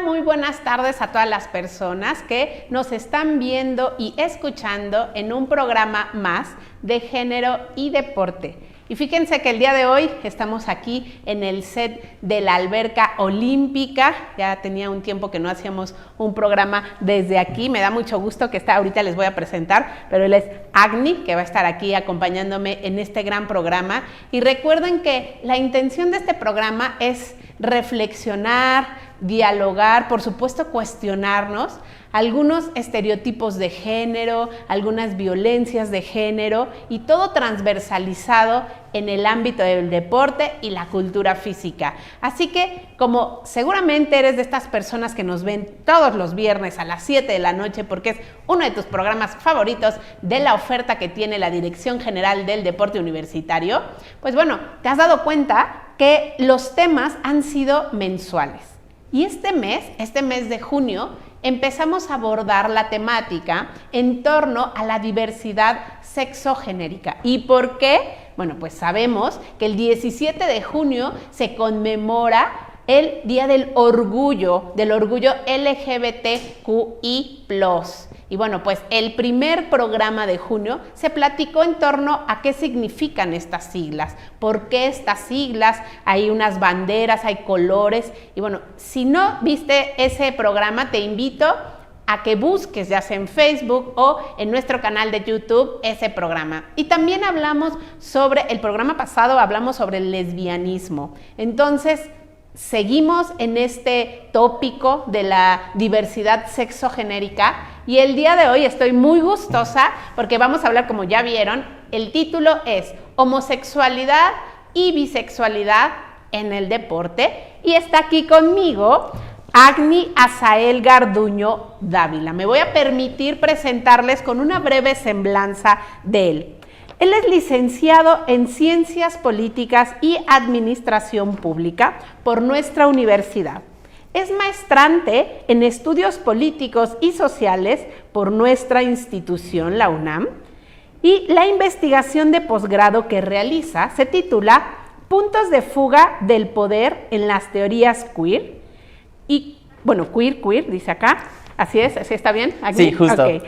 muy buenas tardes a todas las personas que nos están viendo y escuchando en un programa más de género y deporte. Y fíjense que el día de hoy estamos aquí en el set de la Alberca Olímpica. Ya tenía un tiempo que no hacíamos un programa desde aquí. Me da mucho gusto que ahorita les voy a presentar, pero él es Agni, que va a estar aquí acompañándome en este gran programa. Y recuerden que la intención de este programa es reflexionar, dialogar, por supuesto cuestionarnos algunos estereotipos de género, algunas violencias de género y todo transversalizado en el ámbito del deporte y la cultura física. Así que, como seguramente eres de estas personas que nos ven todos los viernes a las 7 de la noche, porque es uno de tus programas favoritos de la oferta que tiene la Dirección General del Deporte Universitario, pues bueno, te has dado cuenta que los temas han sido mensuales. Y este mes de junio, empezamos a abordar la temática en torno a la diversidad sexogenérica. ¿Y por qué? Bueno, pues sabemos que el 17 de junio se conmemora el Día del Orgullo LGBTQI+. Y bueno, pues el primer programa de junio se platicó en torno a qué significan estas siglas, por qué estas siglas, hay unas banderas, hay colores. Y bueno, si no viste ese programa, te invito a que busques ya sea en Facebook o en nuestro canal de YouTube ese programa. Y también el programa pasado hablamos sobre el lesbianismo. Entonces, seguimos en este tópico de la diversidad sexogenérica y el día de hoy estoy muy gustosa porque vamos a hablar, como ya vieron, el título es Homosexualidad y Bisexualidad en el Deporte y está aquí conmigo Agni Azael Garduño Dávila. Me voy a permitir presentarles con una breve semblanza de él. Él es licenciado en Ciencias Políticas y Administración Pública por nuestra universidad. Es maestrante en Estudios Políticos y Sociales por nuestra institución, la UNAM, y la investigación de posgrado que realiza se titula Puntos de fuga del poder en las teorías queer. Y, bueno, queer, dice acá. Así es, ¿así está bien? ¿Aquí? Sí, justo. Okay.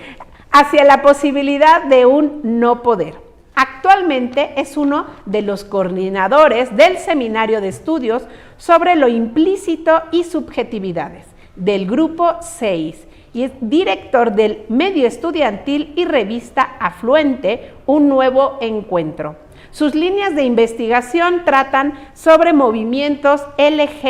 Hacia la posibilidad de un no poder. Actualmente es uno de los coordinadores del Seminario de Estudios sobre lo Implícito y Subjetividades del Grupo 6 y es director del medio estudiantil y revista Afluente, Un Nuevo Encuentro. Sus líneas de investigación tratan sobre movimientos LGBTTIQA+,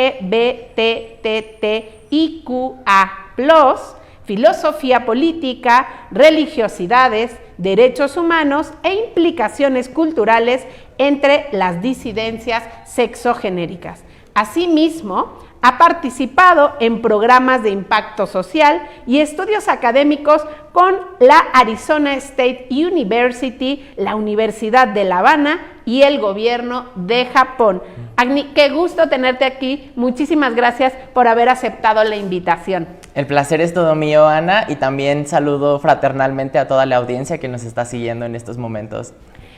filosofía política, religiosidades, derechos humanos e implicaciones culturales entre las disidencias sexogenéricas. Asimismo, ha participado en programas de impacto social y estudios académicos con la Arizona State University, la Universidad de La Habana y el gobierno de Japón. Agni, qué gusto tenerte aquí. Muchísimas gracias por haber aceptado la invitación. El placer es todo mío, Ana, y también saludo fraternalmente a toda la audiencia que nos está siguiendo en estos momentos.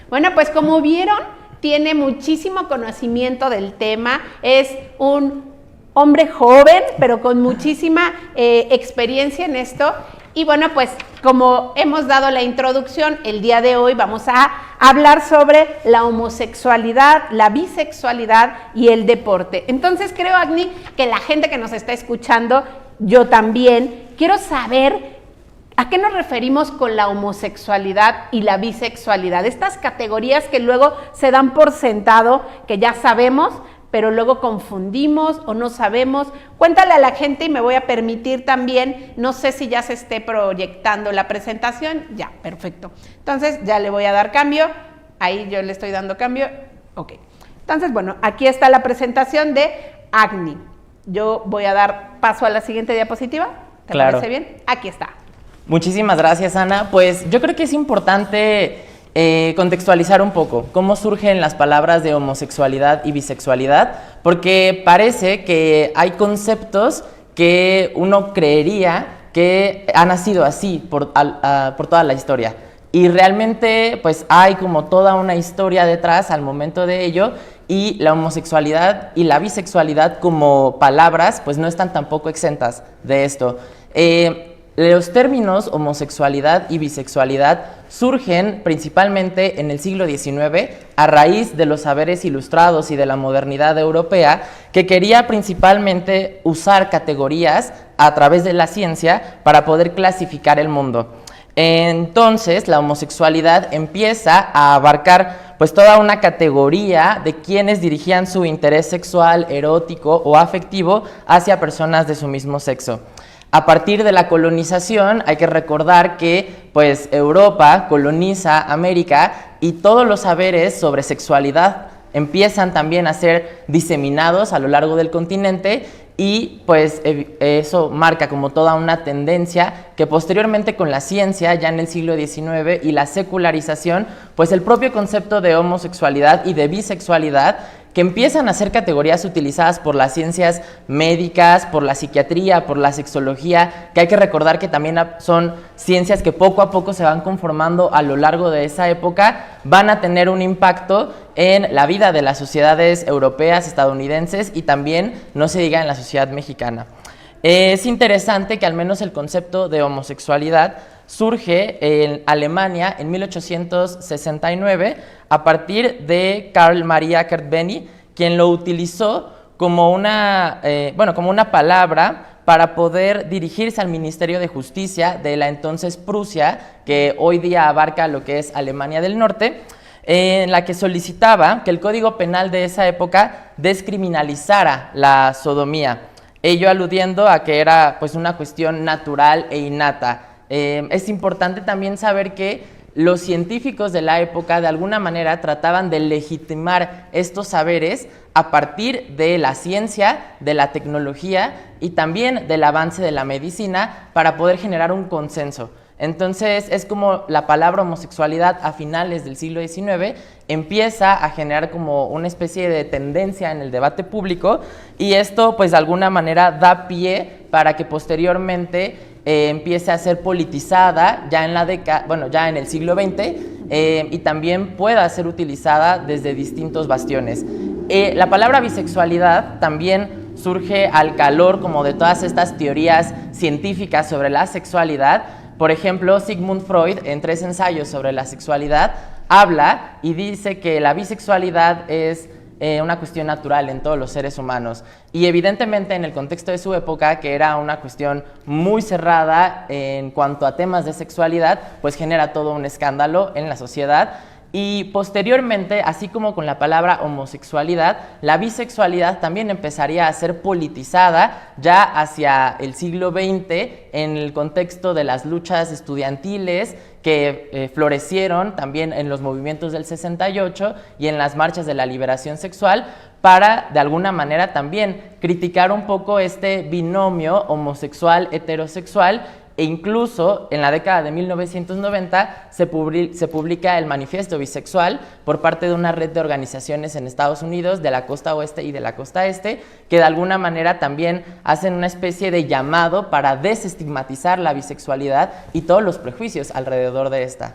Bueno, pues como vieron, tiene muchísimo conocimiento del tema, es un hombre joven, pero con muchísima experiencia en esto. Y bueno, pues como hemos dado la introducción, el día de hoy vamos a hablar sobre la homosexualidad, la bisexualidad y el deporte. Entonces creo, Agni, que la gente que nos está escuchando, yo también, quiero saber ¿a qué nos referimos con la homosexualidad y la bisexualidad? Estas categorías que luego se dan por sentado, que ya sabemos, pero luego confundimos o no sabemos. Cuéntale a la gente y me voy a permitir también, no sé si ya se esté proyectando la presentación. Ya, perfecto. Entonces ya le voy a dar cambio. Ahí yo le estoy dando cambio. Ok. Entonces, bueno, aquí está la presentación de Agni. Yo voy a dar paso a la siguiente diapositiva. ¿Te parece bien? Aquí está. Muchísimas gracias, Ana. Pues yo creo que es importante contextualizar un poco cómo surgen las palabras de homosexualidad y bisexualidad, porque parece que hay conceptos que uno creería que han nacido así por toda la historia. Y realmente pues hay como toda una historia detrás al momento de ello y la homosexualidad y la bisexualidad como palabras pues no están tampoco exentas de esto. Los términos homosexualidad y bisexualidad surgen principalmente en el siglo XIX a raíz de los saberes ilustrados y de la modernidad europea, que quería principalmente usar categorías a través de la ciencia para poder clasificar el mundo. Entonces, la homosexualidad empieza a abarcar pues toda una categoría de quienes dirigían su interés sexual, erótico o afectivo hacia personas de su mismo sexo. A partir de la colonización, hay que recordar que pues, Europa coloniza América y todos los saberes sobre sexualidad empiezan también a ser diseminados a lo largo del continente y pues eso marca como toda una tendencia que posteriormente con la ciencia, ya en el siglo XIX y la secularización, pues el propio concepto de homosexualidad y de bisexualidad que empiezan a ser categorías utilizadas por las ciencias médicas, por la psiquiatría, por la sexología, que hay que recordar que también son ciencias que poco a poco se van conformando a lo largo de esa época, van a tener un impacto en la vida de las sociedades europeas, estadounidenses y también, no se diga, en la sociedad mexicana. Es interesante que al menos el concepto de homosexualidad surge en Alemania en 1869 a partir de Karl Maria Kertbeny, quien lo utilizó como una palabra para poder dirigirse al Ministerio de Justicia de la entonces Prusia, que hoy día abarca lo que es Alemania del Norte, en la que solicitaba que el Código Penal de esa época descriminalizara la sodomía, ello aludiendo a que era pues una cuestión natural e innata. Es importante también saber que los científicos de la época de alguna manera trataban de legitimar estos saberes a partir de la ciencia, de la tecnología y también del avance de la medicina para poder generar un consenso. Entonces es como la palabra homosexualidad a finales del siglo XIX empieza a generar como una especie de tendencia en el debate público y esto pues de alguna manera da pie para que posteriormente empiece a ser politizada ya en el siglo XX y también pueda ser utilizada desde distintos bastiones. La palabra bisexualidad también surge al calor como de todas estas teorías científicas sobre la sexualidad. Por ejemplo, Sigmund Freud, en 3 ensayos sobre la sexualidad, habla y dice que la bisexualidad es una cuestión natural en todos los seres humanos y evidentemente en el contexto de su época, que era una cuestión muy cerrada en cuanto a temas de sexualidad, pues genera todo un escándalo en la sociedad. Y posteriormente, así como con la palabra homosexualidad, la bisexualidad también empezaría a ser politizada ya hacia el siglo XX en el contexto de las luchas estudiantiles que florecieron también en los movimientos del 68 y en las marchas de la liberación sexual para, de alguna manera, también criticar un poco este binomio homosexual-heterosexual. E incluso en la década de 1990 se publica el Manifiesto Bisexual por parte de una red de organizaciones en Estados Unidos, de la costa oeste y de la costa este, que de alguna manera también hacen una especie de llamado para desestigmatizar la bisexualidad y todos los prejuicios alrededor de esta.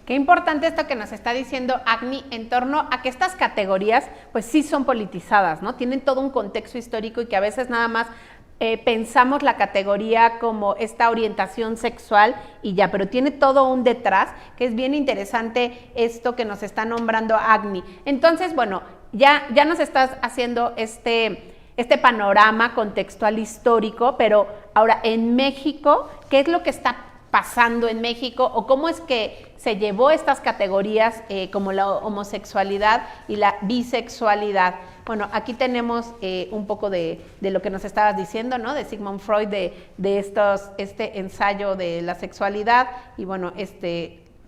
Qué importante esto que nos está diciendo Agni en torno a que estas categorías pues sí son politizadas, ¿no? Tienen todo un contexto histórico y que a veces nada más pensamos la categoría como esta orientación sexual y ya, pero tiene todo un detrás, que es bien interesante esto que nos está nombrando Agni. Entonces, bueno, ya nos estás haciendo este panorama contextual histórico, pero ahora en México, ¿qué es lo que está pasando en México o cómo es que se llevó estas categorías como la homosexualidad y la bisexualidad? Bueno, aquí tenemos un poco de lo que nos estabas diciendo, ¿no? De Sigmund Freud, de este ensayo de la sexualidad y bueno,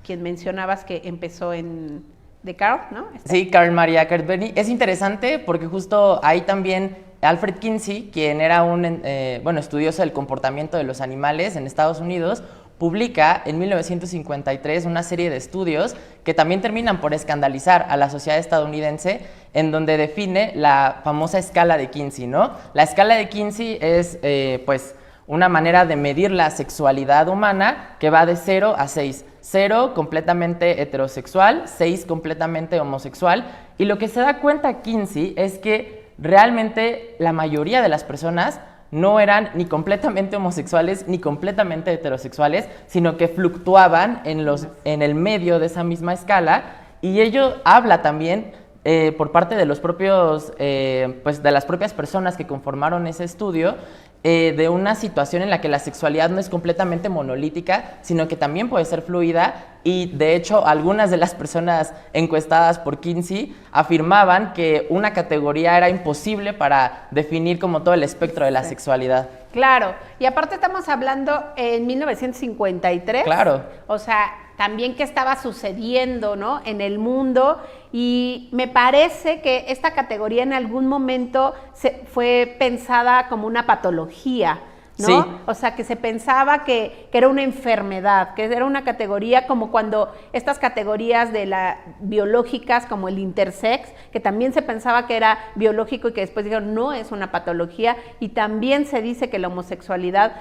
quien mencionabas que empezó de Karl, ¿no? Sí, Karl Maria Kertbeny. Es interesante porque justo ahí también Alfred Kinsey, quien era un estudioso del comportamiento de los animales en Estados Unidos, publica en 1953 una serie de estudios que también terminan por escandalizar a la sociedad estadounidense, en donde define la famosa escala de Kinsey, ¿no? La escala de Kinsey es, una manera de medir la sexualidad humana que va de 0 a 6. 0 completamente heterosexual, 6 completamente homosexual. Y lo que se da cuenta Kinsey es que realmente la mayoría de las personas no eran ni completamente homosexuales ni completamente heterosexuales, sino que fluctuaban en el medio de esa misma escala. Y ello habla también por parte de los propios, pues de las propias personas que conformaron ese estudio, de una situación en la que la sexualidad no es completamente monolítica, sino que también puede ser fluida. Y de hecho algunas de las personas encuestadas por Kinsey afirmaban que una categoría era imposible para definir como todo el espectro de la sexualidad. Claro, y aparte estamos hablando en 1953. Claro. O sea, también qué estaba sucediendo, ¿no?, en el mundo, y me parece que esta categoría en algún momento fue pensada como una patología, ¿no? Sí. O sea, que se pensaba que era una enfermedad, que era una categoría como cuando estas categorías de biológicas como el intersex, que también se pensaba que era biológico y que después dijeron no, es una patología. Y también se dice que la homosexualidad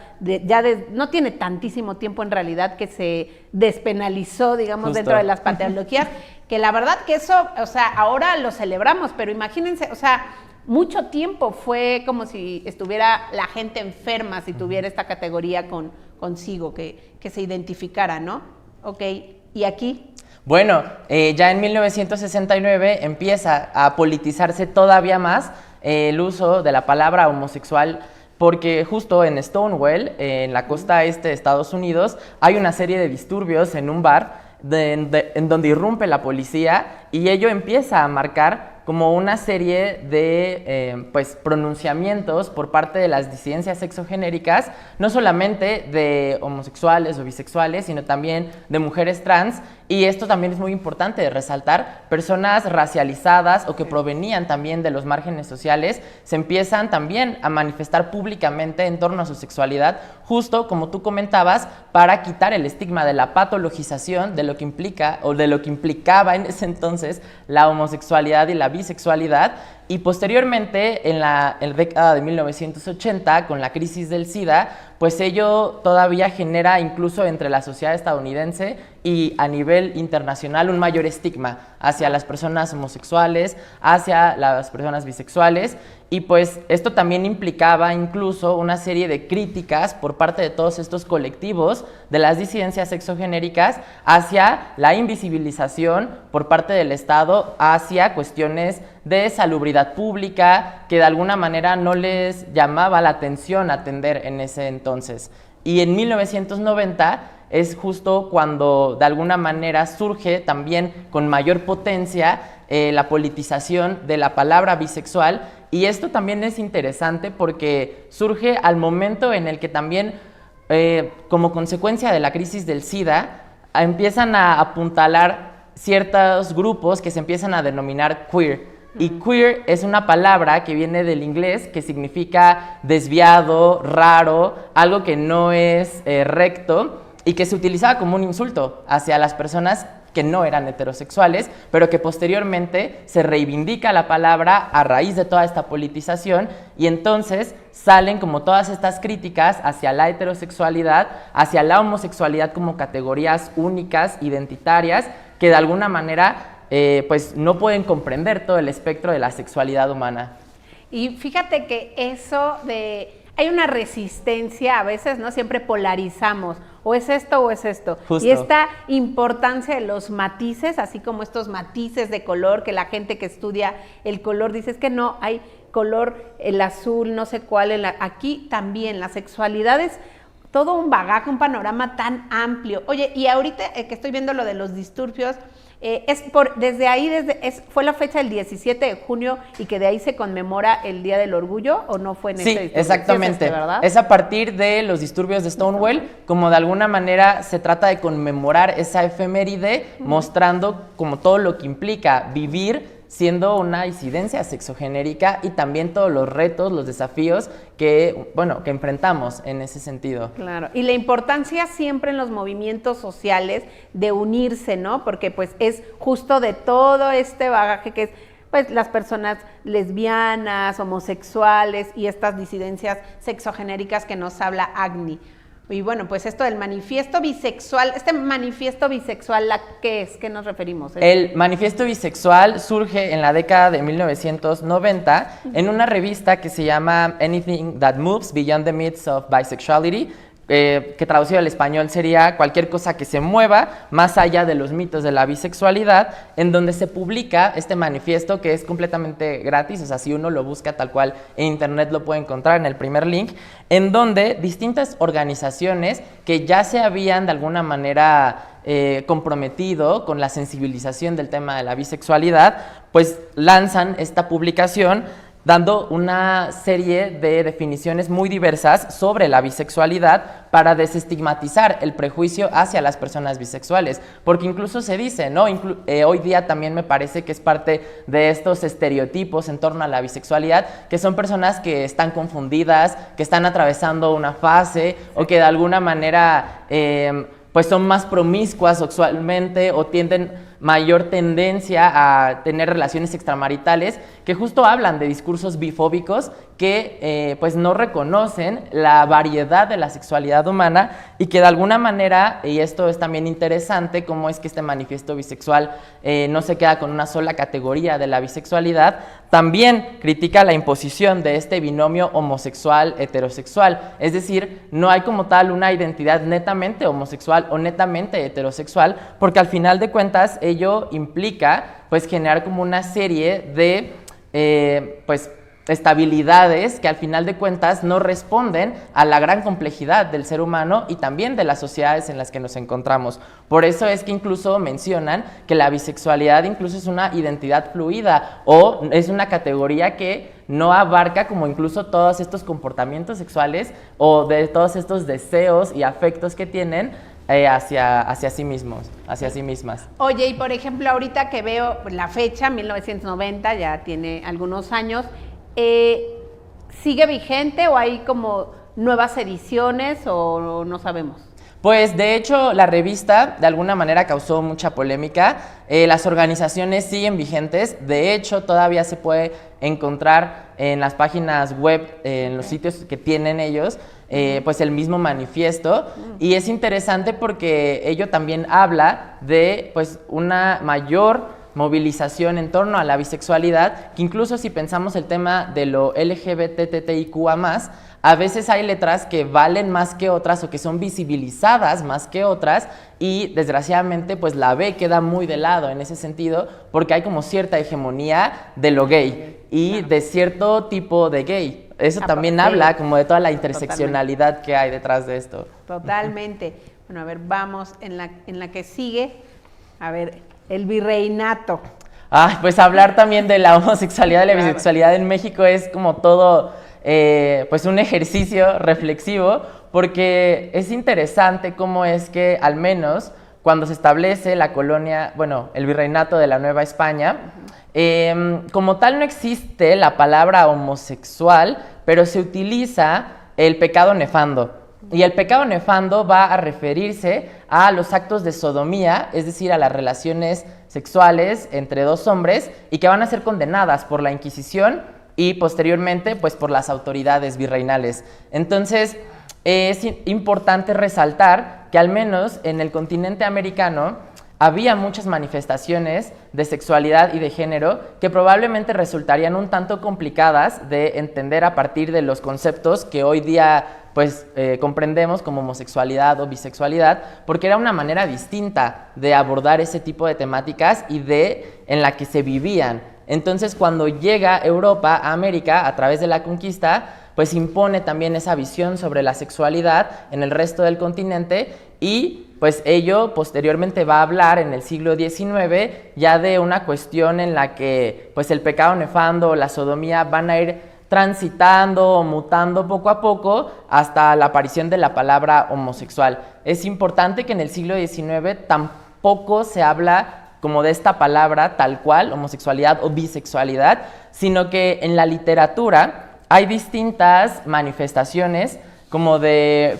no tiene tantísimo tiempo en realidad que se despenalizó, digamos, Justo. dentro de las patologías, que la verdad que eso, o sea, ahora lo celebramos, pero imagínense, o sea, mucho tiempo fue como si estuviera la gente enferma si tuviera esta categoría consigo, que se identificara, ¿no? Ok, ¿y aquí? Bueno, ya en 1969 empieza a politizarse todavía más el uso de la palabra homosexual, porque justo en Stonewall, en la costa este de Estados Unidos, hay una serie de disturbios en un bar en donde irrumpe la policía, y ello empieza a marcar como una serie de pues, pronunciamientos por parte de las disidencias sexogenéricas, no solamente de homosexuales o bisexuales, sino también de mujeres trans. Y esto también es muy importante de resaltar: personas racializadas o que provenían también de los márgenes sociales se empiezan también a manifestar públicamente en torno a su sexualidad, justo como tú comentabas, para quitar el estigma de la patologización de lo que implica o de lo que implicaba en ese entonces la homosexualidad y la bisexualidad. Y posteriormente, en la década de 1980, con la crisis del SIDA, pues ello todavía genera incluso entre la sociedad estadounidense y a nivel internacional un mayor estigma hacia las personas homosexuales, hacia las personas bisexuales. Y pues esto también implicaba incluso una serie de críticas por parte de todos estos colectivos de las disidencias sexogenéricas hacia la invisibilización por parte del Estado hacia cuestiones de salubridad pública que de alguna manera no les llamaba la atención atender en ese entonces. Y en 1990 es justo cuando de alguna manera surge también con mayor potencia la politización de la palabra bisexual. Y esto también es interesante porque surge al momento en el que también, como consecuencia de la crisis del SIDA, empiezan a apuntalar ciertos grupos que se empiezan a denominar queer. Y queer es una palabra que viene del inglés que significa desviado, raro, algo que no es recto, y que se utilizaba como un insulto hacia las personas que no eran heterosexuales, pero que posteriormente se reivindica la palabra a raíz de toda esta politización, y entonces salen como todas estas críticas hacia la heterosexualidad, hacia la homosexualidad como categorías únicas, identitarias, que de alguna manera pues no pueden comprender todo el espectro de la sexualidad humana. Y fíjate que hay una resistencia a veces, ¿no? Siempre polarizamos, o es esto o es esto. Justo. Y esta importancia de los matices, así como estos matices de color, que la gente que estudia el color dice, es que no, hay color, el azul, no sé cuál, aquí también la sexualidad es todo un bagaje, un panorama tan amplio. Oye, y ahorita que estoy viendo lo de los disturbios, ¿fue la fecha del 17 de junio y que de ahí se conmemora el Día del Orgullo, o no fue en Sí, este? exactamente. Sí, ¿verdad? Es a partir de los disturbios de Stonewall, como de alguna manera se trata de conmemorar esa efeméride, mostrando como todo lo que implica vivir siendo una disidencia sexogenérica y también todos los retos, los desafíos que enfrentamos en ese sentido. Claro, y la importancia siempre en los movimientos sociales de unirse, ¿no? Porque pues es justo de todo este bagaje que es pues las personas lesbianas, homosexuales y estas disidencias sexogenéricas que nos habla Agni. Y bueno, pues esto del manifiesto bisexual, este manifiesto bisexual, ¿qué es? ¿Qué nos referimos? El manifiesto bisexual surge en la década de 1990 en una revista que se llama Anything That Moves Beyond the Myths of Bisexuality, que traducido al español sería cualquier cosa que se mueva más allá de los mitos de la bisexualidad, en donde se publica este manifiesto que es completamente gratis, o sea, si uno lo busca tal cual en internet lo puede encontrar en el primer link, en donde distintas organizaciones que ya se habían de alguna manera comprometido con la sensibilización del tema de la bisexualidad, pues lanzan esta publicación dando una serie de definiciones muy diversas sobre la bisexualidad para desestigmatizar el prejuicio hacia las personas bisexuales, porque incluso se dice, ¿no? Hoy día también me parece que es parte de estos estereotipos en torno a la bisexualidad, que son personas que están confundidas, que están atravesando una fase o que de alguna manera pues son más promiscuas sexualmente o tienden mayor tendencia a tener relaciones extramaritales, que justo hablan de discursos bifóbicos que pues no reconocen la variedad de la sexualidad humana y que de alguna manera, y esto es también interesante, cómo es que este manifiesto bisexual no se queda con una sola categoría de la bisexualidad, también critica la imposición de este binomio homosexual-heterosexual, es decir, no hay como tal una identidad netamente homosexual o netamente heterosexual, porque al final de cuentas ello implica pues generar como una serie de pues estabilidades que al final de cuentas no responden a la gran complejidad del ser humano y también de las sociedades en las que nos encontramos. Por eso es que incluso mencionan que la bisexualidad incluso es una identidad fluida o es una categoría que no abarca como incluso todos estos comportamientos sexuales o de todos estos deseos y afectos que tienen hacia sí mismos, hacia sí mismas. Oye, y por ejemplo, ahorita que veo la fecha, 1990, ya tiene algunos años, ¿sigue vigente o hay como nuevas ediciones o no sabemos? Pues de hecho la revista de alguna manera causó mucha polémica, las organizaciones siguen vigentes, de hecho todavía se puede encontrar en las páginas web, en los sitios que tienen ellos, pues el mismo manifiesto, y es interesante porque ello también habla de pues una mayor movilización en torno a la bisexualidad, que incluso si pensamos el tema de lo LGBTTIQA+, a veces hay letras que valen más que otras o que son visibilizadas más que otras y desgraciadamente pues la B queda muy de lado en ese sentido porque hay como cierta hegemonía de lo gay y de cierto tipo de gay. Eso también habla como de toda la interseccionalidad que hay detrás de esto. Totalmente. Bueno, a ver, vamos en la que sigue. A ver, el virreinato. Pues hablar también de la homosexualidad y la bisexualidad en México es como todo pues un ejercicio reflexivo porque es interesante cómo es que al menos cuando se establece la colonia, bueno, el virreinato de la Nueva España, como tal no existe la palabra homosexual, pero se utiliza el pecado nefando. Y el pecado nefando va a referirse a los actos de sodomía, es decir, a las relaciones sexuales entre dos hombres y que van a ser condenadas por la Inquisición y posteriormente pues por las autoridades virreinales. Entonces es importante resaltar que al menos en el continente americano había muchas manifestaciones de sexualidad y de género que probablemente resultarían un tanto complicadas de entender a partir de los conceptos que hoy día pues comprendemos como homosexualidad o bisexualidad, porque era una manera distinta de abordar ese tipo de temáticas y en la que se vivían. Entonces cuando llega Europa a América a través de la conquista, pues impone también esa visión sobre la sexualidad en el resto del continente y pues ello posteriormente va a hablar en el siglo XIX ya de una cuestión en la que pues el pecado nefando o la sodomía van a ir transitando o mutando poco a poco hasta la aparición de la palabra homosexual. Es importante que en el siglo XIX tampoco se habla como de esta palabra tal cual, homosexualidad o bisexualidad, sino que en la literatura hay distintas manifestaciones como de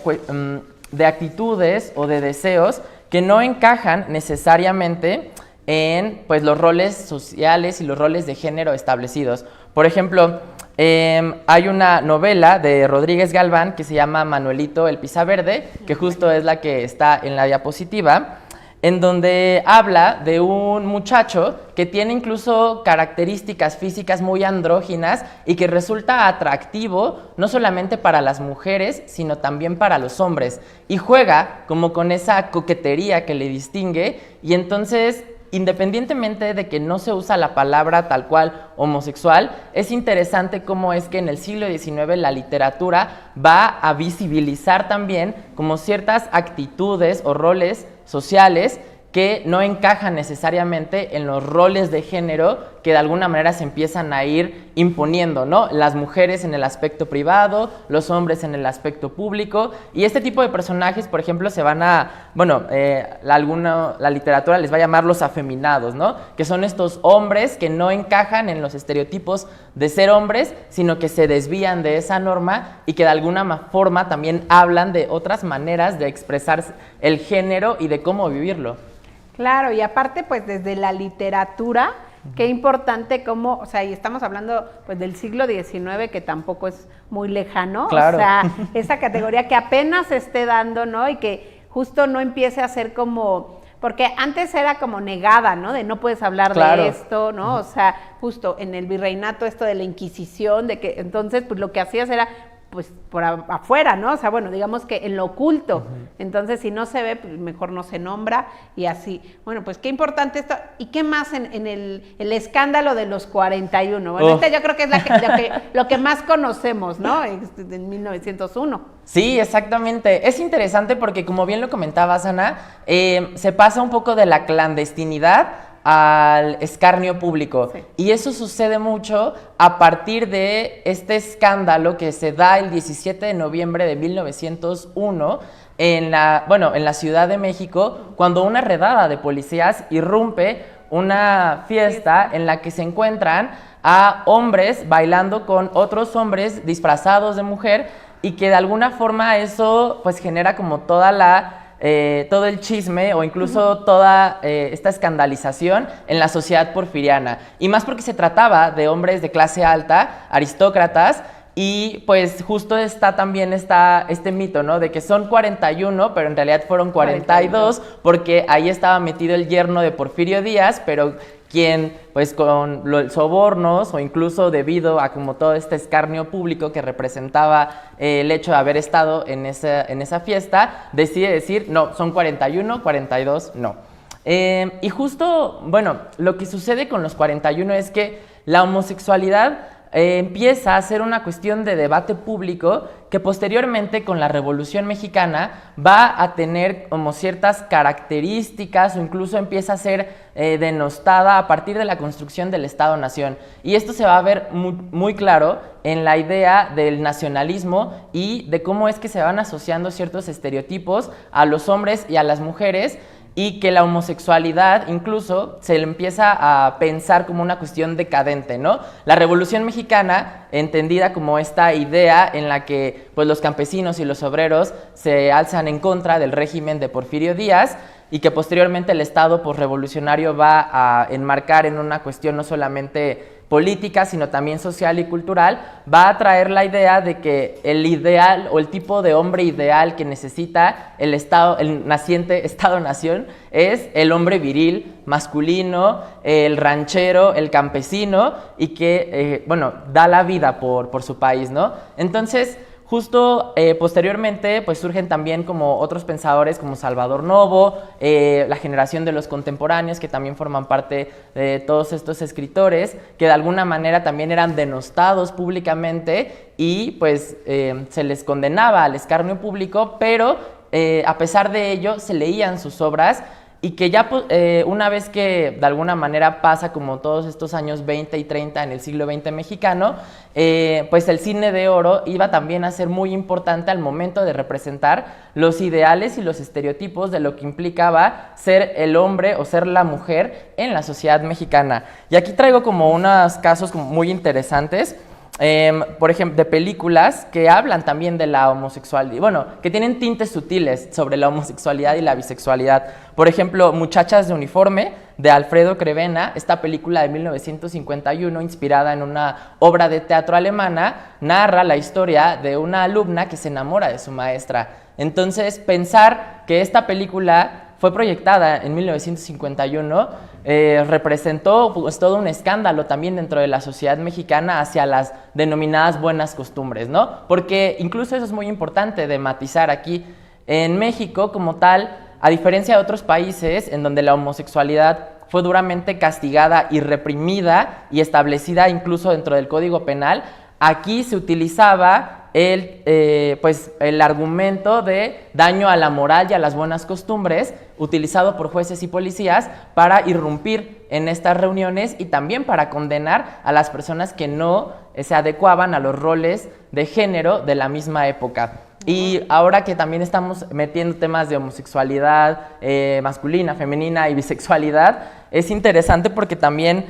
actitudes o de deseos que no encajan necesariamente en pues, los roles sociales y los roles de género establecidos. Por ejemplo, hay una novela de Rodríguez Galván que se llama Manuelito el Pizaverde, que justo es la que está en la diapositiva, en donde habla de un muchacho que tiene incluso características físicas muy andróginas y que resulta atractivo no solamente para las mujeres, sino también para los hombres. Y juega como con esa coquetería que le distingue, y entonces, independientemente de que no se usa la palabra tal cual homosexual, es interesante cómo es que en el siglo XIX la literatura va a visibilizar también como ciertas actitudes o roles sociales que no encajan necesariamente en los roles de género que de alguna manera se empiezan a ir imponiendo, ¿no? Las mujeres en el aspecto privado, los hombres en el aspecto público, y este tipo de personajes, por ejemplo, se van a, bueno, la literatura les va a llamar los afeminados, ¿no? Que son estos hombres que no encajan en los estereotipos de ser hombres, sino que se desvían de esa norma y que de alguna forma también hablan de otras maneras de expresar el género y de cómo vivirlo. Claro, y aparte, pues desde la literatura, qué importante cómo, o sea, y estamos hablando pues del siglo XIX, que tampoco es muy lejano, claro. O sea, esa categoría que apenas se esté dando, ¿no? Y que justo no empiece a ser como, porque antes era como negada, ¿no? De no puedes hablar claro. de esto, ¿no? O sea, justo en el virreinato esto de la Inquisición, de que entonces pues lo que hacías era pues por afuera, ¿no? O sea, bueno, digamos que en lo oculto. Entonces, si no se ve, pues mejor no se nombra y así. Bueno, pues qué importante esto. ¿Y qué más en el escándalo de los 41? Bueno, esta yo creo que es lo que más conocemos, ¿no? En 1901. Sí, exactamente. Es interesante porque, como bien lo comentabas, Ana, se pasa un poco de la clandestinidad al escarnio público. Sí. Y eso sucede mucho a partir de este escándalo que se da el 17 de noviembre de 1901 en la Ciudad de México, cuando una redada de policías irrumpe una fiesta en la que se encuentran a hombres bailando con otros hombres disfrazados de mujer, y que de alguna forma eso pues genera como todo el chisme o incluso toda esta escandalización en la sociedad porfiriana. Y más porque se trataba de hombres de clase alta, aristócratas, y pues justo está también este mito, ¿no? De que son 41, pero en realidad fueron 42, porque ahí estaba metido el yerno de Porfirio Díaz, pero quien, pues con los sobornos o incluso debido a como todo este escarnio público que representaba el hecho de haber estado en esa fiesta, decide decir, no, son 41, 42, no. Y justo, bueno, lo que sucede con los 41 es que la homosexualidad empieza a ser una cuestión de debate público que posteriormente con la Revolución Mexicana va a tener como ciertas características o incluso empieza a ser denostada a partir de la construcción del Estado-Nación. Y esto se va a ver muy claro en la idea del nacionalismo y de cómo es que se van asociando ciertos estereotipos a los hombres y a las mujeres, y que la homosexualidad incluso se le empieza a pensar como una cuestión decadente, ¿no? La Revolución Mexicana, entendida como esta idea en la que pues, los campesinos y los obreros se alzan en contra del régimen de Porfirio Díaz, y que posteriormente el Estado posrevolucionario va a enmarcar en una cuestión no solamente política, sino también social y cultural, va a traer la idea de que el ideal o el tipo de hombre ideal que necesita el naciente Estado-Nación es el hombre viril, masculino, el ranchero, el campesino, y que, da la vida por su país, ¿no? Entonces, justo posteriormente pues surgen también como otros pensadores como Salvador Novo, la generación de los contemporáneos que también forman parte de todos estos escritores que de alguna manera también eran denostados públicamente y pues se les condenaba al escarnio público, pero a pesar de ello se leían sus obras. Y que ya una vez que de alguna manera pasa como todos estos años 20 y 30 en el siglo XX mexicano, pues el cine de oro iba también a ser muy importante al momento de representar los ideales y los estereotipos de lo que implicaba ser el hombre o ser la mujer en la sociedad mexicana. Y aquí traigo como unos casos como muy interesantes. por ejemplo, de películas que hablan también de la homosexualidad, bueno, que tienen tintes sutiles sobre la homosexualidad y la bisexualidad. Por ejemplo, Muchachas de uniforme, de Alfredo Crevena, esta película de 1951, inspirada en una obra de teatro alemana, narra la historia de una alumna que se enamora de su maestra. Entonces, pensar que esta película fue proyectada en 1951, representó pues, todo un escándalo también dentro de la sociedad mexicana hacia las denominadas buenas costumbres, ¿no? Porque incluso eso es muy importante de matizar aquí. En México, como tal, a diferencia de otros países en donde la homosexualidad fue duramente castigada y reprimida y establecida incluso dentro del Código Penal, aquí se utilizaba el argumento de daño a la moral y a las buenas costumbres, utilizado por jueces y policías para irrumpir en estas reuniones y también para condenar a las personas que no se adecuaban a los roles de género de la misma época. Y ahora que también estamos metiendo temas de homosexualidad masculina, femenina y bisexualidad, es interesante porque también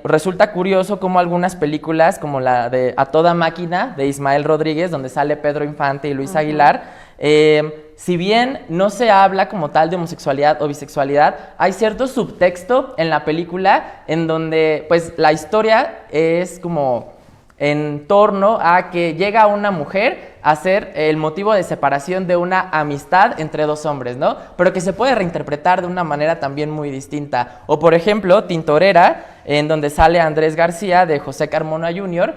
resulta curioso cómo algunas películas, como la de A Toda Máquina, de Ismael Rodríguez, donde sale Pedro Infante y Luis Aguilar, si bien no se habla como tal de homosexualidad o bisexualidad, hay cierto subtexto en la película en donde pues la historia es como en torno a que llega una mujer a ser el motivo de separación de una amistad entre dos hombres, ¿no? Pero que se puede reinterpretar de una manera también muy distinta. O por ejemplo, Tintorera, en donde sale Andrés García de José Carmona Jr.,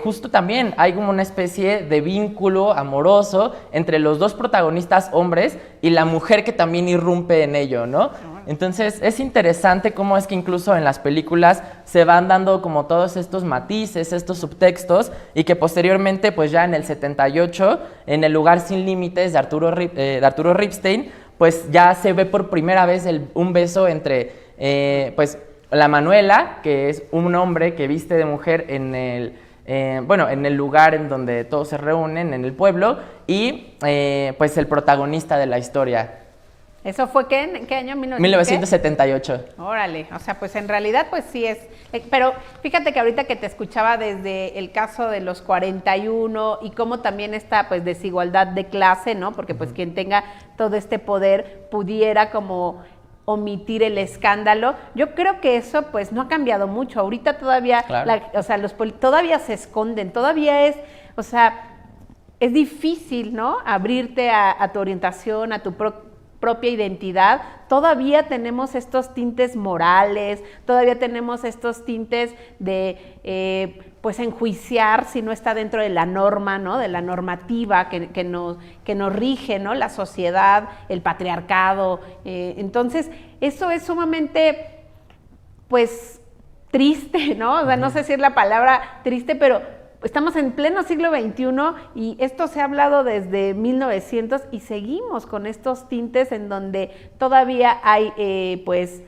justo también hay como una especie de vínculo amoroso entre los dos protagonistas hombres y la mujer que también irrumpe en ello, ¿no? Entonces es interesante cómo es que incluso en las películas se van dando como todos estos matices, estos subtextos, y que posteriormente pues ya en el 78, en El lugar sin límites de Arturo Ripstein, pues ya se ve por primera vez un beso entre pues la Manuela, que es un hombre que viste de mujer en el lugar en donde todos se reúnen, en el pueblo, y pues el protagonista de la historia. ¿Eso fue qué? ¿En qué año? 1978. Órale, o sea, pues en realidad pues sí es, pero fíjate que ahorita que te escuchaba desde el caso de los 41 y cómo también esta pues desigualdad de clase, ¿no? Porque pues quien tenga todo este poder pudiera como omitir el escándalo. Yo creo que eso pues no ha cambiado mucho. Ahorita todavía, claro. Todavía se esconden, todavía es, o sea, es difícil, ¿no? Abrirte a tu orientación, a tu propia identidad. Todavía tenemos estos tintes morales, todavía tenemos estos tintes de pues enjuiciar si no está dentro de la norma, ¿no? De la normativa que nos rige, ¿no? La sociedad, el patriarcado. Entonces, eso es sumamente, pues, triste, ¿no? O sea, no sé si es la palabra triste, pero estamos en pleno siglo XXI y esto se ha hablado desde 1900 y seguimos con estos tintes en donde todavía hay, pues,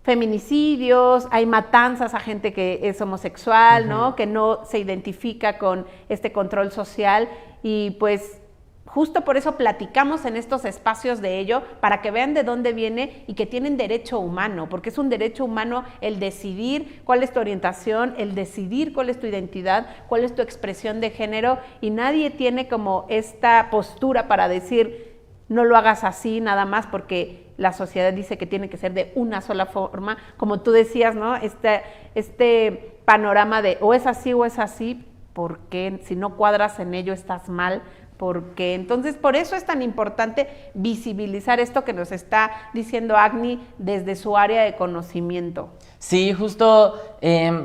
feminicidios, hay matanzas a gente que es homosexual, ¿no? Que no se identifica con este control social y pues justo por eso platicamos en estos espacios de ello, para que vean de dónde viene y que tienen derecho humano, porque es un derecho humano el decidir cuál es tu orientación, el decidir cuál es tu identidad, cuál es tu expresión de género, y nadie tiene como esta postura para decir no lo hagas así nada más porque la sociedad dice que tiene que ser de una sola forma, como tú decías, ¿no? Este panorama de o es así, porque si no cuadras en ello estás mal. Porque entonces por eso es tan importante visibilizar esto que nos está diciendo Agni desde su área de conocimiento. Sí, justo,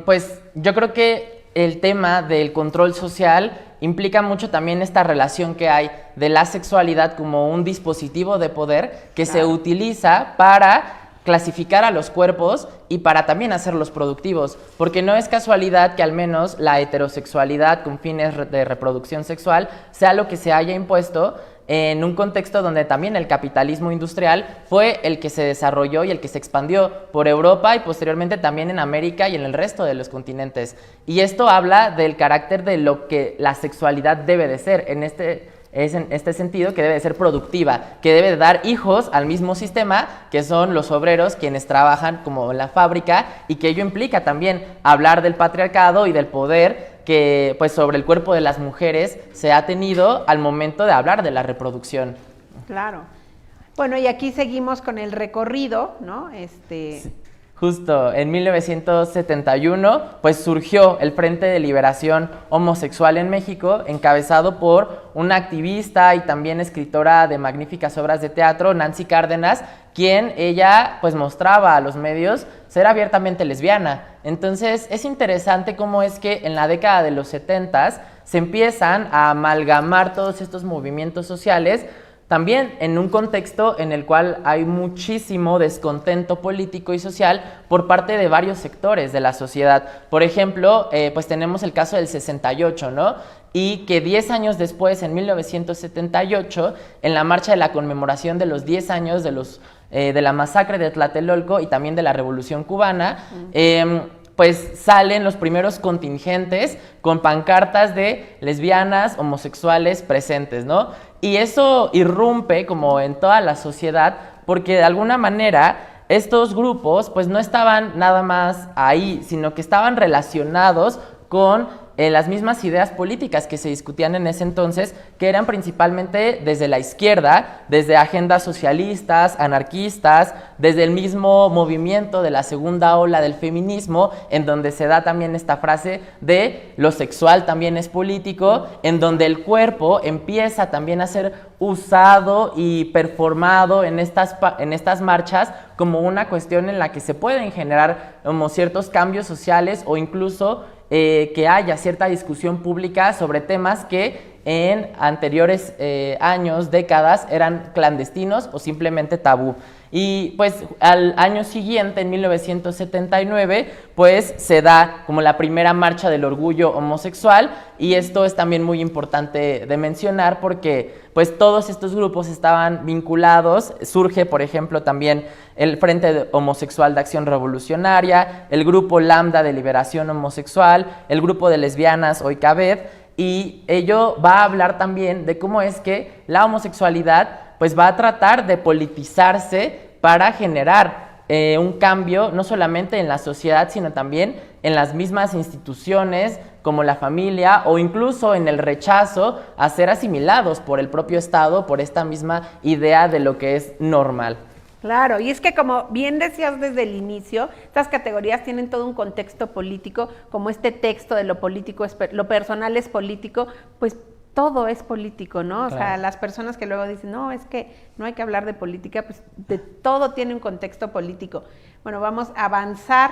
pues yo creo que el tema del control social implica mucho también esta relación que hay de la sexualidad como un dispositivo de poder que se utiliza para clasificar a los cuerpos y para también hacerlos productivos, porque no es casualidad que al menos la heterosexualidad con fines de reproducción sexual sea lo que se haya impuesto en un contexto donde también el capitalismo industrial fue el que se desarrolló y el que se expandió por Europa y posteriormente también en América y en el resto de los continentes. Y esto habla del carácter de lo que la sexualidad debe de ser en este sentido, que debe de ser productiva, que debe de dar hijos al mismo sistema que son los obreros quienes trabajan como en la fábrica, y que ello implica también hablar del patriarcado y del poder que pues sobre el cuerpo de las mujeres se ha tenido al momento de hablar de la reproducción. Claro. Bueno, y aquí seguimos con el recorrido, ¿no? Sí. Justo en 1971, pues surgió el Frente de Liberación Homosexual en México, encabezado por una activista y también escritora de magníficas obras de teatro, Nancy Cárdenas, quien ella pues mostraba a los medios ser abiertamente lesbiana. Entonces es interesante cómo es que en la década de los 70s se empiezan a amalgamar todos estos movimientos sociales, también en un contexto en el cual hay muchísimo descontento político y social por parte de varios sectores de la sociedad. Por ejemplo, pues tenemos el caso del 68, ¿no? Y que 10 años después, en 1978, en la marcha de la conmemoración de los 10 años de la masacre de Tlatelolco y también de la Revolución Cubana, pues salen los primeros contingentes con pancartas de lesbianas, homosexuales presentes, ¿no? Y eso irrumpe como en toda la sociedad porque de alguna manera estos grupos pues no estaban nada más ahí, sino que estaban relacionados con las mismas ideas políticas que se discutían en ese entonces, que eran principalmente desde la izquierda, desde agendas socialistas, anarquistas, desde el mismo movimiento de la segunda ola del feminismo, en donde se da también esta frase de lo sexual también es político, en donde el cuerpo empieza también a ser usado y performado en estas marchas como una cuestión en la que se pueden generar como ciertos cambios sociales o incluso que haya cierta discusión pública sobre temas que en anteriores años, décadas, eran clandestinos o simplemente tabú. Y pues al año siguiente, en 1979, pues se da como la primera marcha del orgullo homosexual, y esto es también muy importante de mencionar porque pues todos estos grupos estaban vinculados. Surge, por ejemplo, también el Frente Homosexual de Acción Revolucionaria, el Grupo Lambda de Liberación Homosexual, el Grupo de Lesbianas Oikabed, y ello va a hablar también de cómo es que la homosexualidad pues va a tratar de politizarse para generar un cambio no solamente en la sociedad, sino también en las mismas instituciones como la familia, o incluso en el rechazo a ser asimilados por el propio Estado por esta misma idea de lo que es normal. Claro, y es que como bien decías desde el inicio, estas categorías tienen todo un contexto político, como este texto de lo político, lo personal es político, pues todo es político, ¿no? Claro. O sea, las personas que luego dicen, no, es que no hay que hablar de política, pues de todo tiene un contexto político. Bueno, vamos a avanzar.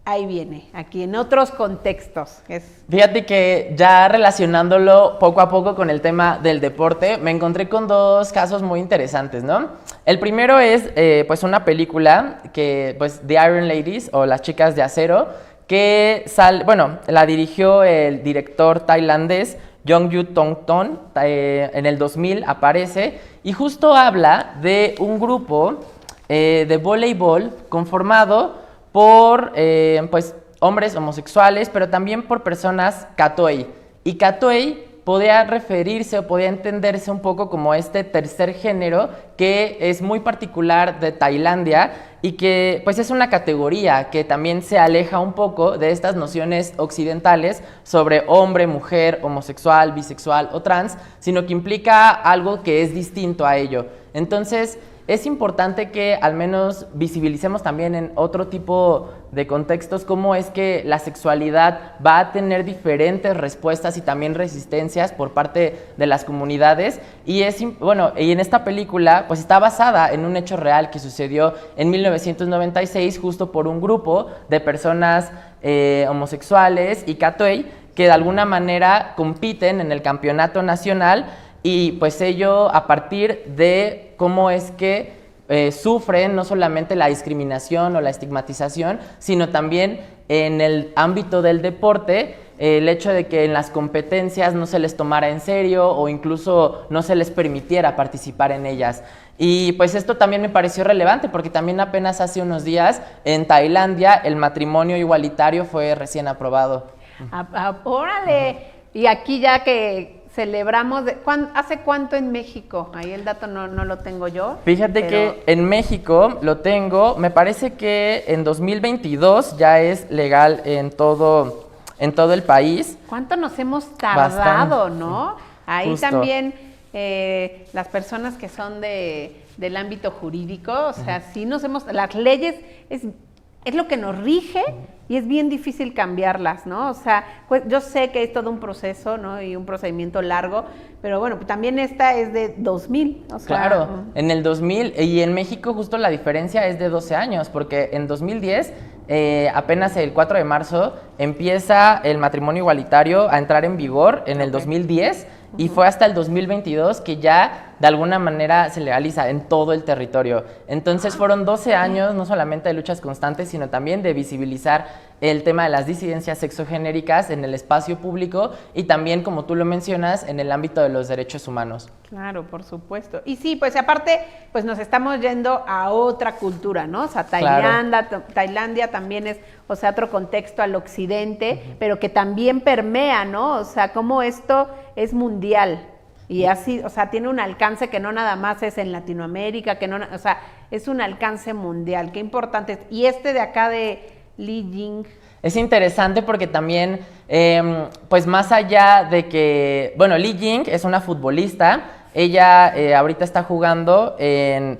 Ahí viene, aquí en otros contextos. Fíjate que ya relacionándolo poco a poco con el tema del deporte, me encontré con dos casos muy interesantes, ¿no? El primero es pues una película que, pues, The Iron Ladies, o Las Chicas de Acero, que la dirigió el director tailandés Yongju Tongton, en el 2000 aparece, y justo habla de un grupo de voleibol conformado por pues, hombres homosexuales, pero también por personas Kathoey. Y Kathoey podía referirse o podía entenderse un poco como este tercer género que es muy particular de Tailandia y que pues es una categoría que también se aleja un poco de estas nociones occidentales sobre hombre, mujer, homosexual, bisexual o trans, sino que implica algo que es distinto a ello. Entonces, es importante que al menos visibilicemos también en otro tipo de contextos cómo es que la sexualidad va a tener diferentes respuestas y también resistencias por parte de las comunidades. Y en esta película pues está basada en un hecho real que sucedió en 1996 justo por un grupo de personas homosexuales y Kathoey que de alguna manera compiten en el campeonato nacional. Y pues ello a partir de cómo es que sufren no solamente la discriminación o la estigmatización, sino también en el ámbito del deporte, el hecho de que en las competencias no se les tomara en serio o incluso no se les permitiera participar en ellas. Y pues esto también me pareció relevante porque también apenas hace unos días en Tailandia el matrimonio igualitario fue recién aprobado. ¡Órale! Y aquí ya que celebramos, ¿hace cuánto en México? Ahí el dato no lo tengo yo. Fíjate que en México lo tengo, me parece que en 2022 ya es legal en todo en todo el país. ¿Cuánto nos hemos tardado, Bastante. no? Ahí Justo. también las personas que son del ámbito jurídico, o sea, sí nos hemos, las leyes es lo que nos rige y es bien difícil cambiarlas, ¿no? O sea, pues yo sé que es todo un proceso, ¿no? Y un procedimiento largo, pero bueno, pues también esta es de 2000, o sea. Claro, en el 2000, y en México justo la diferencia es de 12 años, porque en 2010, apenas el 4 de marzo, empieza el matrimonio igualitario a entrar en vigor en el 2010, y fue hasta el 2022 que ya de alguna manera se legaliza en todo el territorio. Entonces fueron 12 años no solamente de luchas constantes, sino también de visibilizar el tema de las disidencias sexogenéricas en el espacio público y también, como tú lo mencionas, en el ámbito de los derechos humanos. Claro, por supuesto. Y sí, pues aparte, pues nos estamos yendo a otra cultura, ¿no? O sea, Tailandia también es, o sea, otro contexto al occidente, pero que también permea, ¿no? O sea, cómo esto es mundial. Y así, o sea, tiene un alcance que no nada más es en Latinoamérica, que no, o sea, es un alcance mundial. Qué importante. Y de acá de Li Ying. Es interesante porque también, pues más allá de que, bueno, Li Ying es una futbolista, ella ahorita está jugando en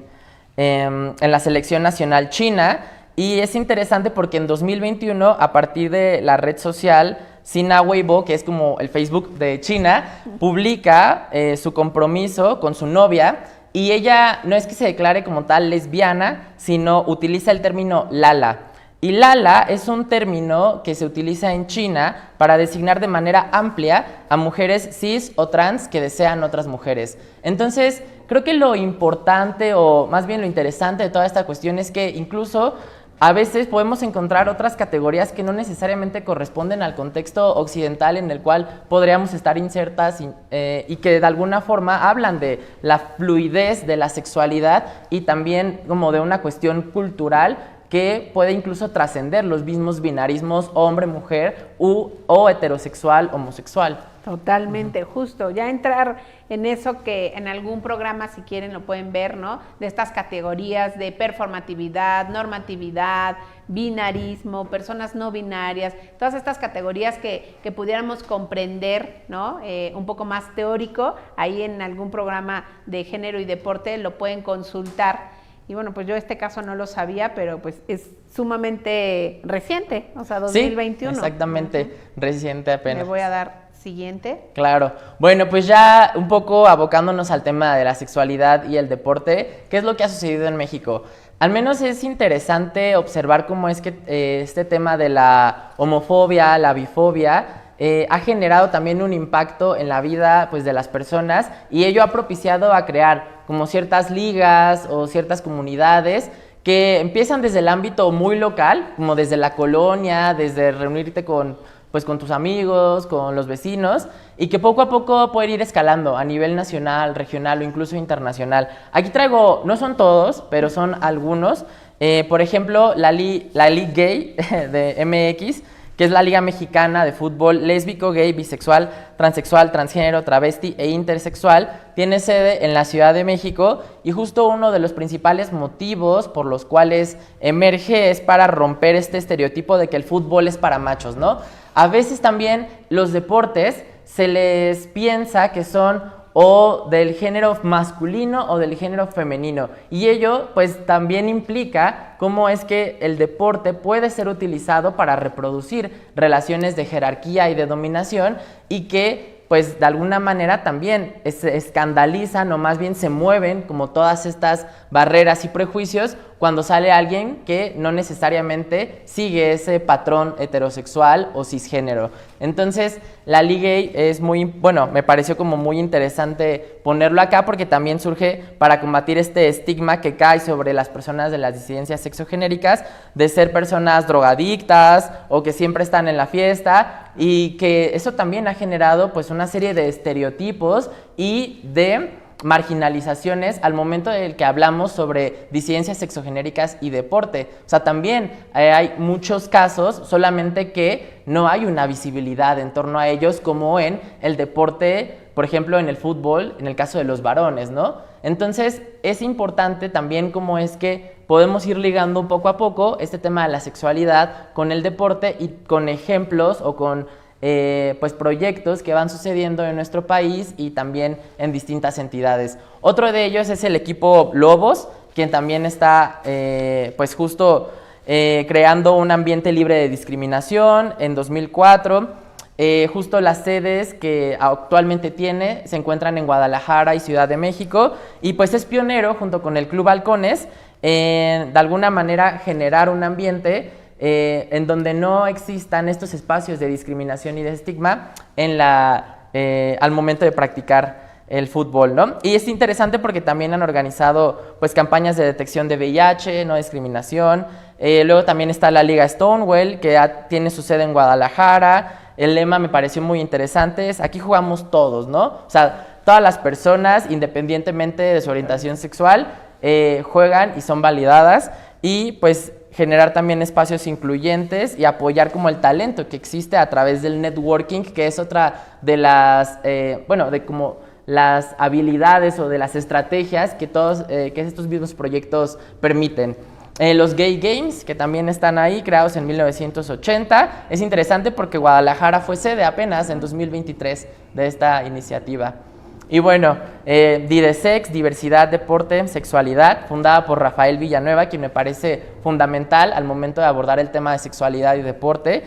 la selección nacional china, y es interesante porque en 2021, a partir de la red social Sina Weibo, que es como el Facebook de China, publica su compromiso con su novia, y ella no es que se declare como tal lesbiana, sino utiliza el término Lala. Y Lala es un término que se utiliza en China para designar de manera amplia a mujeres cis o trans que desean otras mujeres. Entonces, creo que lo importante, o más bien lo interesante de toda esta cuestión, es que incluso a veces podemos encontrar otras categorías que no necesariamente corresponden al contexto occidental en el cual podríamos estar insertas y que de alguna forma hablan de la fluidez de la sexualidad y también como de una cuestión cultural que puede incluso trascender los mismos binarismos hombre-mujer o heterosexual-homosexual. Totalmente, justo. Ya entrar en eso que en algún programa, si quieren, lo pueden ver, ¿no? De estas categorías de performatividad, normatividad, binarismo, personas no binarias, todas estas categorías que pudiéramos comprender, ¿no? Un poco más teórico, ahí en algún programa de género y deporte lo pueden consultar. Y bueno, pues yo este caso no lo sabía, pero pues es sumamente reciente, o sea, 2021. Sí, exactamente, reciente apenas. Le voy a dar siguiente. Claro. Bueno, pues ya un poco abocándonos al tema de la sexualidad y el deporte, ¿qué es lo que ha sucedido en México? Al menos es interesante observar cómo es que este tema de la homofobia, la bifobia, ha generado también un impacto en la vida, pues, de las personas, y ello ha propiciado a crear como ciertas ligas o ciertas comunidades que empiezan desde el ámbito muy local, como desde la colonia, desde reunirte con tus amigos, con los vecinos, y que poco a poco pueden ir escalando a nivel nacional, regional o incluso internacional. Aquí traigo, no son todos, pero son algunos. Por ejemplo, la League Gay de MX, que es la Liga Mexicana de Fútbol Lésbico, Gay, Bisexual, Transexual, Transgénero, Travesti e Intersexual, tiene sede en la Ciudad de México, y justo uno de los principales motivos por los cuales emerge es para romper este estereotipo de que el fútbol es para machos, ¿no? A veces también los deportes se les piensa que son o del género masculino o del género femenino, y ello pues también implica cómo es que el deporte puede ser utilizado para reproducir relaciones de jerarquía y de dominación, y que pues de alguna manera también se escandalizan o más bien se mueven como todas estas barreras y prejuicios cuando sale alguien que no necesariamente sigue ese patrón heterosexual o cisgénero. Entonces, la Liga Gay es me pareció como muy interesante ponerlo acá porque también surge para combatir este estigma que cae sobre las personas de las disidencias sexogenéricas de ser personas drogadictas o que siempre están en la fiesta, y que eso también ha generado pues una serie de estereotipos y de marginalizaciones al momento del que hablamos sobre disidencias sexogenéricas y deporte. O sea, también hay muchos casos, solamente que no hay una visibilidad en torno a ellos, como en el deporte, por ejemplo, en el fútbol, en el caso de los varones, ¿no? Entonces es importante también cómo es que podemos ir ligando poco a poco este tema de la sexualidad con el deporte y con ejemplos o con pues proyectos que van sucediendo en nuestro país y también en distintas entidades. Otro de ellos es el equipo Lobos, quien también está pues justo creando un ambiente libre de discriminación en 2004. Justo las sedes que actualmente tiene se encuentran en Guadalajara y Ciudad de México, y pues es pionero junto con el Club Halcones en de alguna manera generar un ambiente en donde no existan estos espacios de discriminación y de estigma al momento de practicar el fútbol, ¿no? Y es interesante porque también han organizado pues campañas de detección de VIH, no discriminación. Luego también está la Liga Stonewall, que tiene su sede en Guadalajara. El lema me pareció muy interesante, es aquí jugamos todos, ¿no? O sea, todas las personas, independientemente de su orientación sexual, juegan y son validadas, y pues generar también espacios incluyentes y apoyar como el talento que existe a través del networking, que es otra de las, de como las habilidades o de las estrategias que estos mismos proyectos permiten. Los Gay Games, que también están ahí, creados en 1980. Es interesante porque Guadalajara fue sede apenas en 2023 de esta iniciativa. Y bueno, Didesex, Diversidad, Deporte, Sexualidad, fundada por Rafael Villanueva, quien me parece fundamental al momento de abordar el tema de sexualidad y deporte.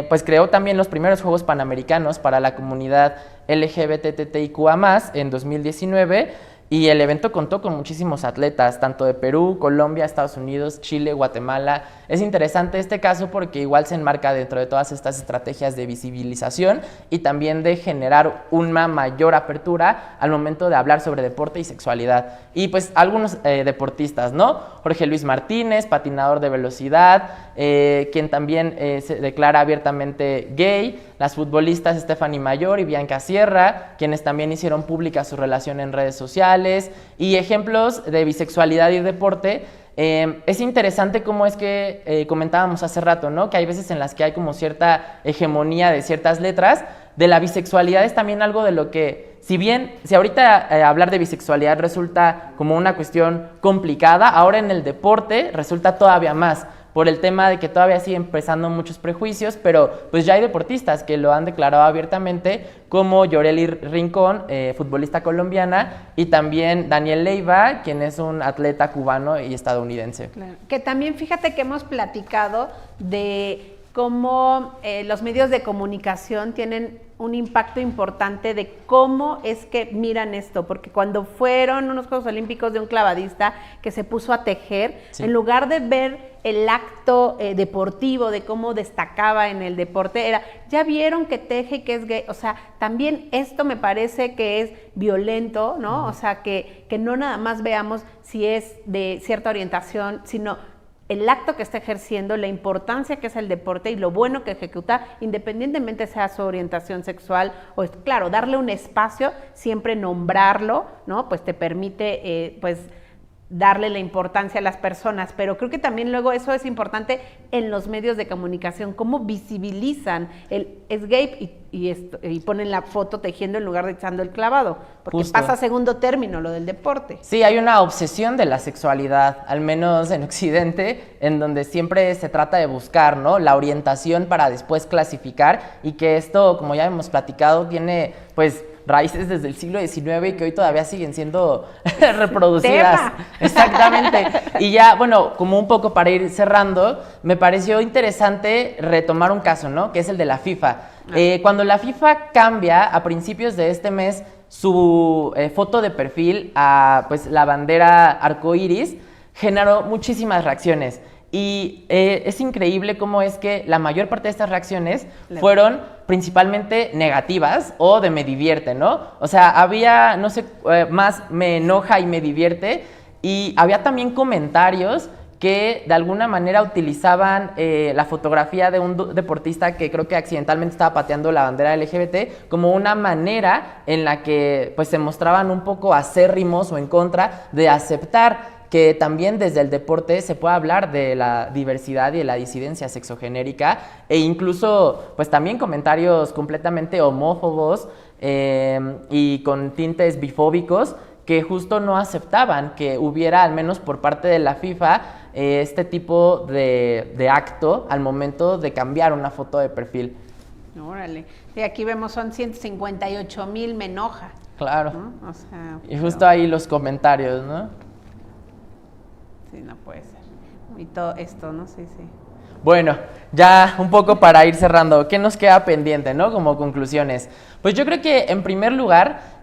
Pues creó también los primeros Juegos Panamericanos para la comunidad LGBTTIQA+, en 2019. Y el evento contó con muchísimos atletas, tanto de Perú, Colombia, Estados Unidos, Chile, Guatemala. Es interesante este caso porque igual se enmarca dentro de todas estas estrategias de visibilización y también de generar una mayor apertura al momento de hablar sobre deporte y sexualidad. Y pues algunos deportistas, ¿no? Jorge Luis Martínez, patinador de velocidad, quien también se declara abiertamente gay. Las futbolistas Stephanie Mayor y Bianca Sierra, quienes también hicieron pública su relación en redes sociales, y ejemplos de bisexualidad y deporte. Es interesante cómo es que comentábamos hace rato, ¿no? Que hay veces en las que hay como cierta hegemonía de ciertas letras. De la bisexualidad es también algo de lo que, si ahorita hablar de bisexualidad resulta como una cuestión complicada, ahora en el deporte resulta todavía más, por el tema de que todavía siguen pesando muchos prejuicios, pero pues ya hay deportistas que lo han declarado abiertamente, como Yoreli Rincón, futbolista colombiana, y también Daniel Leiva, quien es un atleta cubano y estadounidense. Claro. Que también fíjate que hemos platicado de cómo los medios de comunicación tienen un impacto importante de cómo es que miran esto, porque cuando fueron unos Juegos Olímpicos de un clavadista que se puso a tejer, sí, en lugar de ver el acto deportivo, de cómo destacaba en el deporte, ya vieron que teje y que es gay. O sea, también esto me parece que es violento, ¿no? O sea, que no nada más veamos si es de cierta orientación, sino el acto que está ejerciendo, la importancia que es el deporte y lo bueno que ejecuta, independientemente sea su orientación sexual, o claro, darle un espacio, siempre nombrarlo, ¿no? Pues te permite, pues, darle la importancia a las personas, pero creo que también luego eso es importante en los medios de comunicación, cómo visibilizan el es gay y ponen la foto tejiendo en lugar de echando el clavado, porque justo pasa a segundo término lo del deporte. Sí, hay una obsesión de la sexualidad, al menos en Occidente, en donde siempre se trata de buscar, ¿no?, la orientación para después clasificar, y que esto, como ya hemos platicado, tiene pues raíces desde el siglo XIX y que hoy todavía siguen siendo reproducidas. ¡Tema! Exactamente. Y ya, bueno, como un poco para ir cerrando, me pareció interesante retomar un caso, ¿no?, que es el de la FIFA. Cuando la FIFA cambia a principios de este mes su foto de perfil a pues la bandera arcoíris, generó muchísimas reacciones. Y es increíble cómo es que la mayor parte de estas reacciones fueron principalmente negativas o de me divierte, ¿no? O sea, había, no sé, más me enoja y me divierte, y había también comentarios que de alguna manera utilizaban la fotografía de un deportista que creo que accidentalmente estaba pateando la bandera LGBT como una manera en la que pues se mostraban un poco acérrimos o en contra de aceptar que también desde el deporte se puede hablar de la diversidad y de la disidencia sexogenérica, e incluso pues también comentarios completamente homófobos y con tintes bifóbicos que justo no aceptaban que hubiera, al menos por parte de la FIFA, este tipo de acto al momento de cambiar una foto de perfil. Órale. Sí, aquí vemos son 158,000, me enoja. Claro. ¿No? O sea, y justo ahí los comentarios, ¿no? Sí, no puede ser. Y todo esto, ¿no? Sí, sí. Bueno, ya un poco para ir cerrando, ¿qué nos queda pendiente, no? Como conclusiones. Pues yo creo que en primer lugar,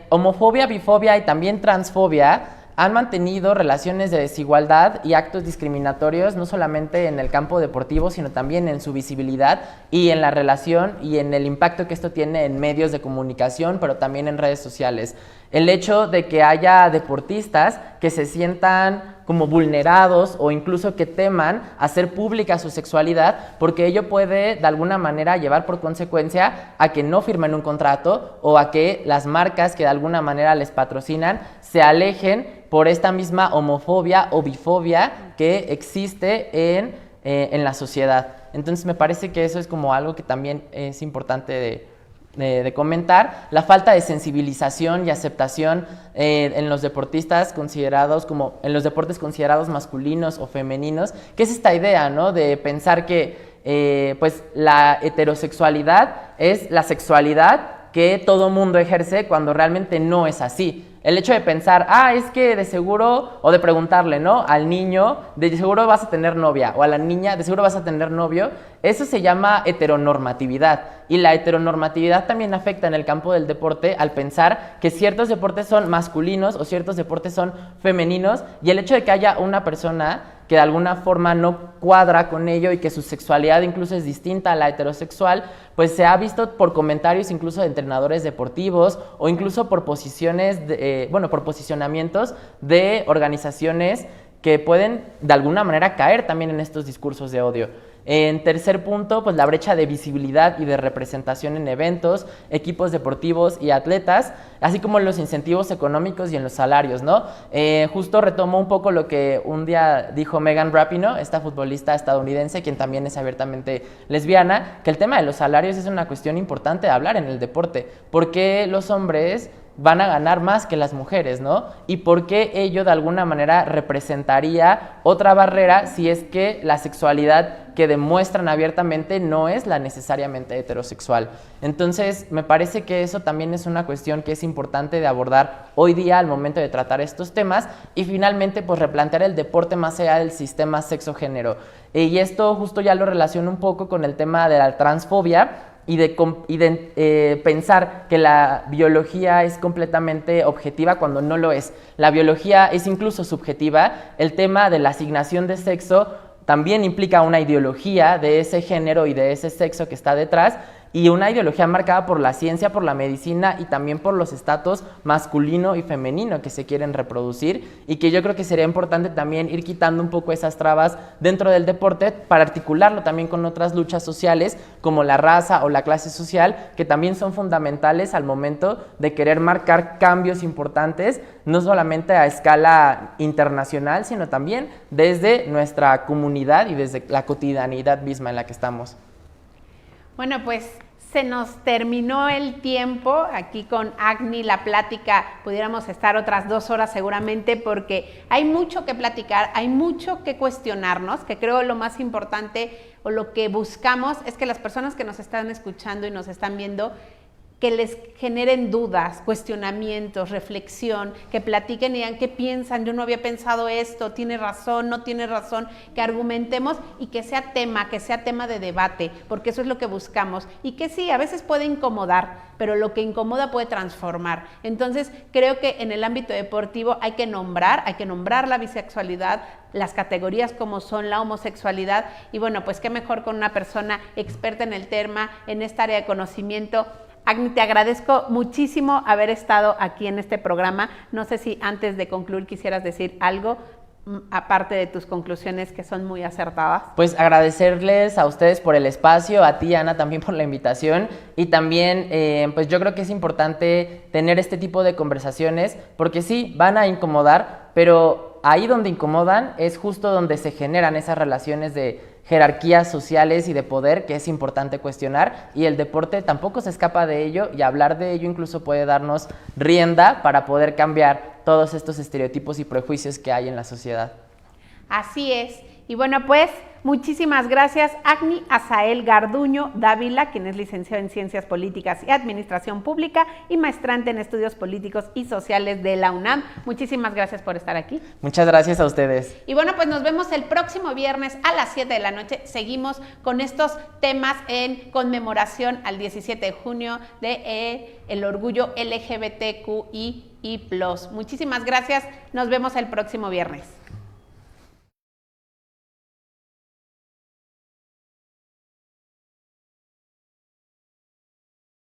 homofobia, bifobia y también transfobia han mantenido relaciones de desigualdad y actos discriminatorios no solamente en el campo deportivo, sino también en su visibilidad y en la relación y en el impacto que esto tiene en medios de comunicación, pero también en redes sociales. El hecho de que haya deportistas que se sientan como vulnerados o incluso que teman hacer pública su sexualidad, porque ello puede de alguna manera llevar por consecuencia a que no firmen un contrato o a que las marcas que de alguna manera les patrocinan se alejen por esta misma homofobia o bifobia que existe en la sociedad. Entonces me parece que eso es como algo que también es importante de comentar. La falta de sensibilización y aceptación en los deportistas considerados como, en los deportes considerados masculinos o femeninos, que es esta idea, ¿no? De pensar que pues la heterosexualidad es la sexualidad que todo mundo ejerce cuando realmente no es así. El hecho de pensar, es que de seguro, o de preguntarle, ¿no? Al niño, de seguro vas a tener novia, o a la niña, de seguro vas a tener novio, eso se llama heteronormatividad. Y la heteronormatividad también afecta en el campo del deporte al pensar que ciertos deportes son masculinos o ciertos deportes son femeninos, y el hecho de que haya una persona que de alguna forma no cuadra con ello y que su sexualidad incluso es distinta a la heterosexual, pues se ha visto por comentarios incluso de entrenadores deportivos o incluso por posiciones, por posicionamientos de organizaciones que pueden de alguna manera caer también en estos discursos de odio. En tercer punto, pues la brecha de visibilidad y de representación en eventos, equipos deportivos y atletas, así como en los incentivos económicos y en los salarios, ¿no? Justo retomo un poco lo que un día dijo Megan Rapinoe, esta futbolista estadounidense, quien también es abiertamente lesbiana, que el tema de los salarios es una cuestión importante de hablar en el deporte, porque los hombres van a ganar más que las mujeres, ¿no? Y por qué ello de alguna manera representaría otra barrera si es que la sexualidad que demuestran abiertamente no es la necesariamente heterosexual. Entonces, me parece que eso también es una cuestión que es importante de abordar hoy día al momento de tratar estos temas y finalmente, pues replantear el deporte más allá del sistema sexo-género. Y esto justo ya lo relaciono un poco con el tema de la transfobia, y de pensar que la biología es completamente objetiva cuando no lo es. La biología es incluso subjetiva. El tema de la asignación de sexo también implica una ideología de ese género y de ese sexo que está detrás, y una ideología marcada por la ciencia, por la medicina y también por los estatus masculino y femenino que se quieren reproducir, y que yo creo que sería importante también ir quitando un poco esas trabas dentro del deporte para articularlo también con otras luchas sociales como la raza o la clase social, que también son fundamentales al momento de querer marcar cambios importantes, no solamente a escala internacional, sino también desde nuestra comunidad y desde la cotidianidad misma en la que estamos. Bueno, pues se nos terminó el tiempo aquí con Agni, la plática, pudiéramos estar otras 2 horas seguramente porque hay mucho que platicar, hay mucho que cuestionarnos, que creo lo más importante o lo que buscamos es que las personas que nos están escuchando y nos están viendo, que les generen dudas, cuestionamientos, reflexión, que platiquen y digan qué piensan, yo no había pensado esto, tiene razón, no tiene razón, que argumentemos y que sea tema de debate, porque eso es lo que buscamos. Y que sí, a veces puede incomodar, pero lo que incomoda puede transformar. Entonces, creo que en el ámbito deportivo hay que nombrar la bisexualidad, las categorías como son la homosexualidad, y bueno, pues qué mejor con una persona experta en el tema, en esta área de conocimiento. Agni, te agradezco muchísimo haber estado aquí en este programa. No sé si antes de concluir quisieras decir algo, aparte de tus conclusiones que son muy acertadas. Pues agradecerles a ustedes por el espacio, a ti, Ana, también por la invitación, y también pues yo creo que es importante tener este tipo de conversaciones porque sí, van a incomodar, pero ahí donde incomodan es justo donde se generan esas relaciones de jerarquías sociales y de poder que es importante cuestionar, y el deporte tampoco se escapa de ello, y hablar de ello incluso puede darnos rienda para poder cambiar todos estos estereotipos y prejuicios que hay en la sociedad. Así es. Y bueno, pues muchísimas gracias, Agni Azael Garduño Dávila, quien es licenciado en Ciencias Políticas y Administración Pública y maestrante en Estudios Políticos y Sociales de la UNAM. Muchísimas gracias por estar aquí. Muchas gracias a ustedes. Y bueno, pues nos vemos el próximo viernes a las 7 de la noche. Seguimos con estos temas en conmemoración al 17 de junio de el orgullo LGBTQI+. Muchísimas gracias. Nos vemos el próximo viernes.